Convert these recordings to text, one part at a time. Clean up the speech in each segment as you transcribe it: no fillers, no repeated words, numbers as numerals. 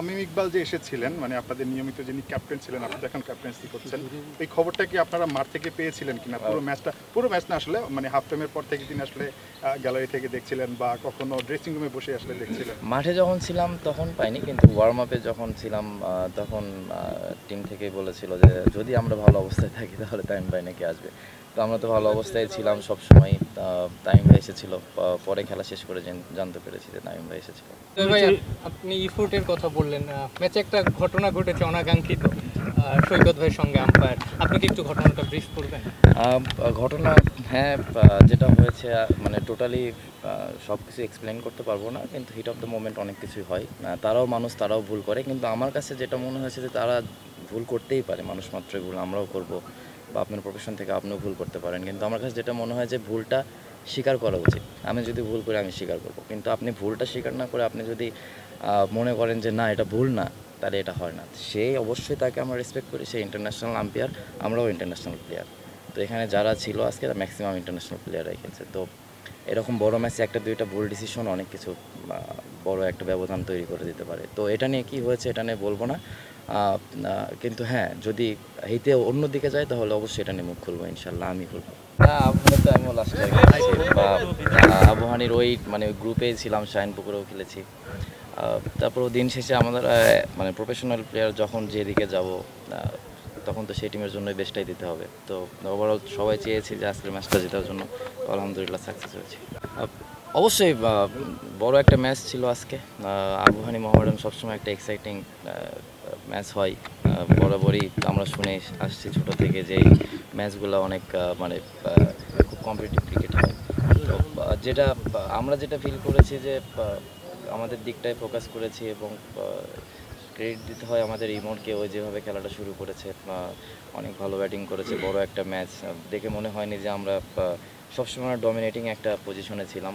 তামিম ইকবাল যে এসেছিলেন মানে আপনাদের নিয়মিত যিনি ক্যাপ্টেন ছিলেন, আপনি এখন ক্যাপ্টেন্সি করছেন, এই খবরটা কি আপনারা মাঠ থেকে পেয়েছিলেন কিনা? পুরো ম্যাচ না আসলে মানে হাফ টাইমের পর থেকে তিনি আসলে গ্যালারি থেকে দেখছিলেন বা কখনো ড্রেসিং রুমে বসে আসলে দেখছিলেন? মাঠে যখন ছিলাম তখন পাইনি, কিন্তু ওয়ার্ম আপে যখন ছিলাম তখন টিম থেকে বলেছিল যে যদি আমরা ভালো অবস্থায় থাকি তাহলে তামিম ভাই নাকি আসবে। তো আমরা তো ভালো অবস্থায় ছিলাম সবসময়। তামিম ভাই এসেছিল, পরে খেলা শেষ করে জানতে পেরেছি যে তামিম ভাই এসেছিল। ভাই আপনি ইফোর্টের কথা বললেন, ম্যাচে একটা ঘটনা ঘটেছে অনাকাঙ্ক্ষিত সৈকত ভাইয়ের সঙ্গে আম্পায়ার, আপনি কি একটু ঘটনাটা ব্রিফ করবেন? ঘটনা, হ্যাঁ, যেটা হয়েছে মানে টোটালি সব কিছু এক্সপ্লেন করতে পারবো না, কিন্তু হিট অফ দ্য মোমেন্ট অনেক কিছুই হয়। তারাও মানুষ, তারাও ভুল করে, কিন্তু আমার কাছে যেটা মনে হয়েছে যে তারা ভুল করতেই পারে, মানুষ মাত্রই ভুল, আমরাও করব, বা আপনার প্রফেশন থেকে আপনিও ভুল করতে পারেন। কিন্তু আমার কাছে যেটা মনে হয় যে ভুলটা স্বীকার করা উচিত। আমি যদি ভুল করি আমি স্বীকার করব, কিন্তু আপনি ভুলটা স্বীকার না করে আপনি যদি মনে করেন যে না এটা ভুল না, তাহলে এটা হয় না। সে অবশ্যই, তাকে আমরা রেসপেক্ট করি, সে ইন্টারন্যাশনাল আম্পায়ার, আমরাও ইন্টারন্যাশনাল প্লেয়ার। তো এখানে যারা ছিল আজকে ম্যাক্সিমাম ইন্টারন্যাশনাল প্লেয়াররাই খেলছে। তো এরকম বড় ম্যাচে একটা দুইটা ভুল ডিসিশন অনেক কিছু বড় একটা ব্যবধান তৈরি করে দিতে পারে। তো এটা নিয়ে কী হয়েছে এটা নিয়ে বলবো না, কিন্তু হ্যাঁ, যদি হিতে অন্যদিকে যায় তাহলে অবশ্যই এটা নিয়ে মুখ খুলবো, ইনশাল্লাহ আমি খুলবো। আবহানিতে আমিও লাস্টে খেলেছি, বা আবহানির ওই মানে ওই গ্রুপেই ছিলাম, শাহিনপুকুরেও খেলেছি। তারপরেও দিন শেষে আমাদের মানে প্রফেশনাল প্লেয়ার যখন যেদিকে যাব তখন তো সেই টিমের জন্যই বেস্টটাই দিতে হবে। তো ওভারঅল সবাই চেয়েছি যে আজকের ম্যাচটা জেতার জন্য, আলহামদুলিল্লাহ সাকসেস হয়েছি। অবশ্যই বড় একটা ম্যাচ ছিল আজকে। আবহানী মোহামেডান সবসময় একটা এক্সাইটিং ম্যাচ হয়, বরাবরই আমরা শুনে আসছি ছোটো থেকে যে ম্যাচগুলো অনেক মানে খুব কম্পিটিটিভ ক্রিকেট হয়। তো আমরা যেটা ফিল করেছি যে আমাদের দিকটায় ফোকাস করেছি, এবং ক্রেডিট দিতে হয় আমাদের ইমনকে, ওই যেভাবে খেলাটা শুরু করেছে, অনেক ভালো ব্যাটিং করেছে। বড় একটা ম্যাচ দেখে মনে হয়নি যে আমরা সবসময় ডমিনেটিং একটা পজিশনে ছিলাম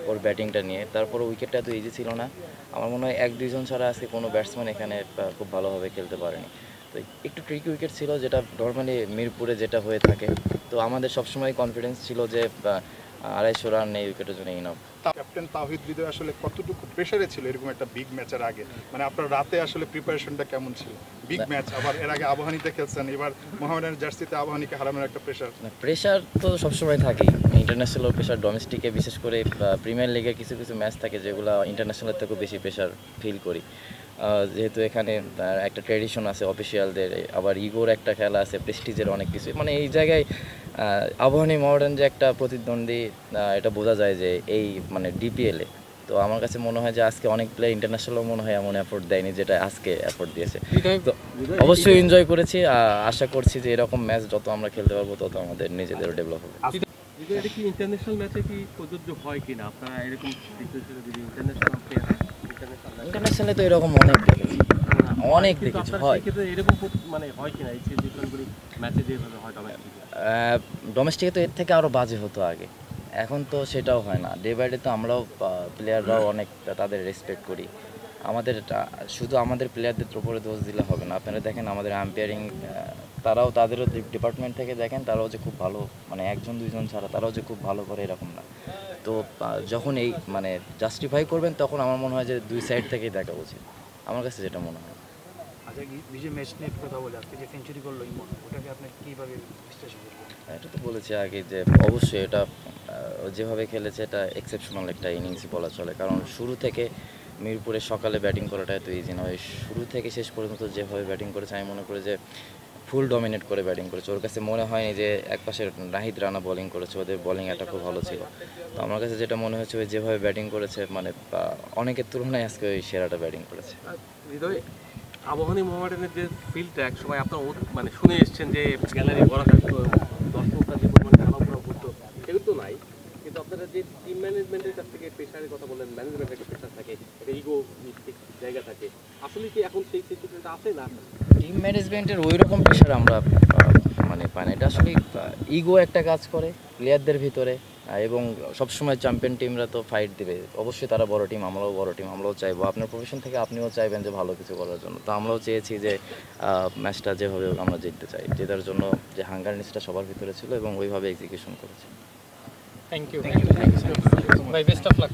ওর ব্যাটিংটা নিয়ে। তারপরে উইকেটটা এত ইজি ছিল না, আমার মনে হয় এক দুইজন ছাড়া আজকে কোনো ব্যাটসম্যান এখানে খুব ভালোভাবে খেলতে পারেনি। তো একটু ট্রিকি উইকেট ছিল, যেটা নর্মালি মিরপুরে যেটা হয়ে থাকে। তো আমাদের সবসময় কনফিডেন্স ছিল যে 250 রান এই উইকেটের জন্য ইনাফ। ক্যাপ্টেন তাওহিদ হৃদয় আসলে কতটুকু প্রেসারে ছিল এরকম একটা বিগ ম্যাচের আগে? মানে আপনার রাতে আসলে প্রিপারেশনটা কেমন ছিল? বিগ ম্যাচ, আবার এর আগে আবাহনীতে খেলছেন, এবার মোহামেডানের জার্সিতে আবাহনীকে হারানোর একটা প্রেশার তো সবসময় থাকেই, ইন্টারন্যাশনাল প্রেশার, ডোমেস্টিকে বিশেষ করে প্রিমিয়ার লিগে কিছু কিছু ম্যাচ থাকে যেগুলো ইন্টারন্যাশনালের থেকেও বেশি প্রেশার ফিল করি, যেহেতু এখানে একটা ট্র্যাডিশন আছে অফিসিয়ালদের, আবার ইগোর একটা খেলা আছে, প্রেস্টিজের অনেক কিছু, মানে এই জায়গায় আবাহনী মোহামেডান যে একটা প্রতিদ্বন্দ্বী, এটা বোঝা যায় যে এই মানে ডিপিএলে। তো আমার কাছে মনে হয় যে আজকে অনেক প্লেয়ার ইন্টারন্যাশনালও মনে হয় এমন এফোর্ট দেয়নি যেটা আজকে এফোর্ট দিয়েছে। তো অবশ্যই এনজয় করেছি, আশা করছি যে এরকম ম্যাচ যত আমরা খেলতে পারবো তত আমাদের নিজেদেরও ডেভেলপ হবে। এটা কি ইন্টারন্যাশনাল ম্যাচে কি প্রযোজ্য হয় কিনা, আপনারা এরকম সিচুয়েশনে যদি ইন্টারন্যাশনালে তো এরকম অনেক দেখেছি, অনেক দেখেছি হয়, এরকম মানে হয় কিনা এই সিচুয়েশনগুলি ম্যাচে যেভাবে হয় ডোমেস্টিকে তো এর থেকে আরও বাজে হতো আগে, এখন তো সেটাও হয় না। ডে বাই ডে তো আমরাও প্লেয়াররাও অনেক তাদের রেসপেক্ট করি। আমাদের শুধু আমাদের প্লেয়ারদের উপরে দোষ দিলে হবে না, আপনারা দেখেন আমাদের আম্পায়ারিং, তারাও তাদেরও ডিপার্টমেন্ট থেকে দেখেন, তারাও যে খুব ভালো, মানে একজন দুইজন ছাড়া তারাও যে খুব ভালো করে এরকম না। তো যখন এই মানে জাস্টিফাই করবেন তখন আমার মনে হয় যে দুই সাইড থেকেই দেখা উচিত, আমার কাছে যেটা মনে হয়। আচ্ছা, নিজে ম্যাচ নিয়ে কথা বলে আজকে যে সেঞ্চুরি করলো ইমন, ওটাকে আপনি কীভাবে বিশ্লেষণ করবেন? এটা তো বলেছি আগে যে অবশ্যই এটা যেভাবে খেলেছে এটা এক্সেপশনাল একটা ইনিংসই বলা চলে, কারণ শুরু থেকে মিরপুরে সকালে ব্যাটিং করাটা এত ইজি নয়। শুরু থেকে শেষ পর্যন্ত যেভাবে ব্যাটিং করেছে আমি মনে করি যে ফুল ডমিনেট করে ব্যাটিং করেছে। ওর কাছে মনে হয়নি যে একপাশে নাহিদ রানা বোলিং করেছে, ওদের বোলিং এটা খুব ভালো ছিল। তো আমার কাছে যেটা মনে হচ্ছে ওই যেভাবে ব্যাটিং করেছে, মানে অনেকের তুলনায় আজকে ওই সেরাটা ব্যাটিং করেছে। হৃদয়, আবাহনী মোহামেডানের যে ফিল্ডটা এক সময় আপনার মানে শুনে এসছেন যে গ্যালারি ভরা থাকতো, দর্শকরা যে পরিমাণে খেলাধুলা করতো, সেগুলো তো নাই। কিন্তু আপনারা যে টিম ম্যানেজমেন্টের কাছ থেকে প্রেশারের কথা বললেন, ম্যানেজমেন্টের একটা প্রেশার থাকে, একটা ইগো জায়গা থাকে, আসলে কি এখন সেই সিচুয়েশনটা আছে না? টিম ম্যানেজমেন্টের ওই রকম প্রেশার আমরা মানে পাই না। এটা আসলে ইগো একটা কাজ করে প্লেয়ারদের ভিতরে, এবং সবসময় চ্যাম্পিয়ন টিমরা তো ফাইট দেবে, অবশ্যই তারা বড় টিম, আমরাও বড় টিম, আমরাও চাইবো আপনার প্রফেশন থেকে আপনিও চাইবেন যে ভালো কিছু করার জন্য। তো আমরাও চেয়েছি যে ম্যাচটা যেভাবে আমরা জিততে চাই, জেতার জন্য যে হাঙ্গারনেসটা সবার ভিতরে ছিল, এবং ওইভাবে এক্সিকিউশন করেছি। থ্যাংক ইউ ভাই, বেস্ট অফ লাক।